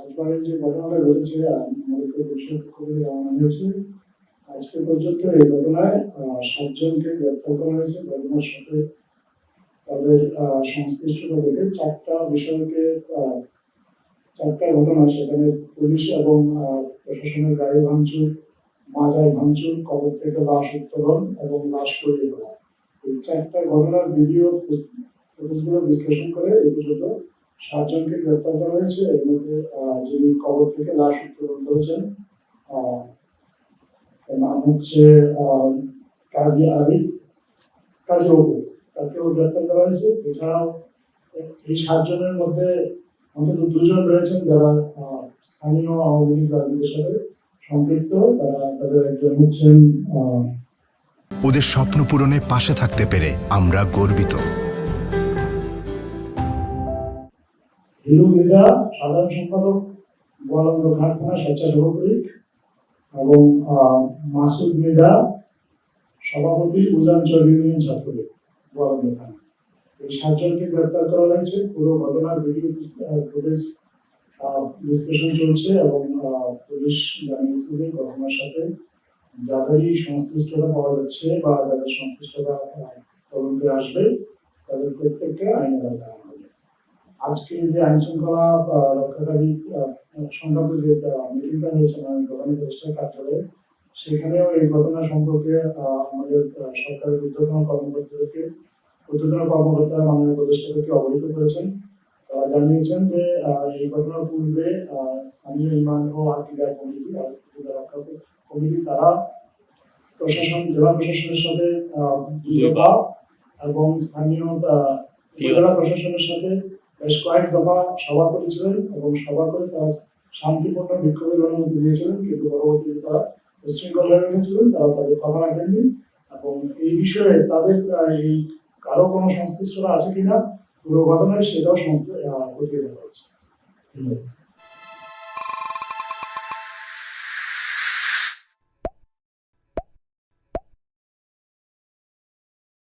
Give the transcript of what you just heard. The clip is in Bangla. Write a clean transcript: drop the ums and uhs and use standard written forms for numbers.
আজবারে যে ঘটনাটা ঘটেছে আমাদেরকে পুলিশের পক্ষ থেকে জানানো হয়েছে আজকে পর্যন্ত এই ঘটনায় 7 জনকে গ্রেপ্তার করা হয়েছে। ঘটনার সাথে তাদের সংশ্লিষ্টতা দেখে 4টা বিষয়কে 4টা ঘটনা সেখানে পুলিশ এবং প্রশাসনের গাড়ি ভাঙচুর, মাজার ভাঙচুর, কবর থেকে লাশ উত্তোলন এবং লাশ সরিয়ে দেওয়া, এই 4টা ঘটনার ভিডিও ফুটেজগুলো বিশ্লেষণ করে এই পর্যন্ত 7 জনকে গ্রেপ্তার করা হয়েছে। এর মধ্যে যিনি কবর থেকে লাশ উত্তোলন করেছেন নাম হচ্ছে কাজী আরিফ, কাজী অপু, তাকেও গ্রেপ্তার করা হয়েছে। এছাড়াও এই 7 জনের মধ্যে অন্তত 2 জন রয়েছেন যারা স্থানীয় আওয়ামী লীগ রাজনীতির সাথে সম্পৃক্ত। তাদের একজন হচ্ছেন ওদের স্বপ্ন পূরণে পাশে থাকতে পেরে আমরা গর্বিত। হিরু মৃধা, সাধারণ সম্পাদক গোয়ালন্দ ঘাট থানা স্বেচ্ছাসেবক লীগ, এবং মাসুদ মৃধা, সভাপতি উজানচর ইউনিয়ন ছাত্রলীগ গোয়ালন্দ থানা। এই 7 জনকে গ্রেপ্তার করা হয়েছে। পুরো ঘটনার ভিডিও ফুটেজ বিশ্লেষণ চলছে এবং পুলিশ জানিয়েছে যে ঘটনার সাথে যাদেরই সংশ্লিষ্টতা পাওয়া যাচ্ছে বা যাদের সংশ্লিষ্টতা তদন্তে আসবে তাদের প্রত্যেককে আইনের আওতায় আনা হবে। আজকে যে আইন শৃঙ্খলা রক্ষাকারী সংক্রান্ত যে মিটিংটা হয়েছে প্রধান উপদেষ্টার কার্যালয়ে, সেখানেও এই ঘটনা সম্পর্কে আমাদের সরকারের ঊর্ধ্বতন কর্মকর্তারা মাননীয় উপদেষ্টাদেরকে অবহিত করেছেন। তারা জানিয়েছেন যে এই ঘটনার পূর্বে স্থানীয় ইমান ও আকিদা কমিটি তারা জেলা প্রশাসনের সাথে দফা এবং স্থানীয় জেলা প্রশাসনের সাথে বেশ কয়েক দফা সভা করেছিলেন এবং সভা করে তারা শান্তিপূর্ণ বিক্ষোভের অনুমতি দিয়েছিলেন, কিন্তু পরবর্তীতে তারা উচ্ছৃঙ্খল হয়ে উঠেছিলেন। তারা তাদের কথা রাখেননি এবং এই বিষয়ে তাদের এই কারো কোনো সংশ্লিষ্টতা আছে কিনা পুরো ঘটনায় সেটাও খতিয়ে দেখা হচ্ছে।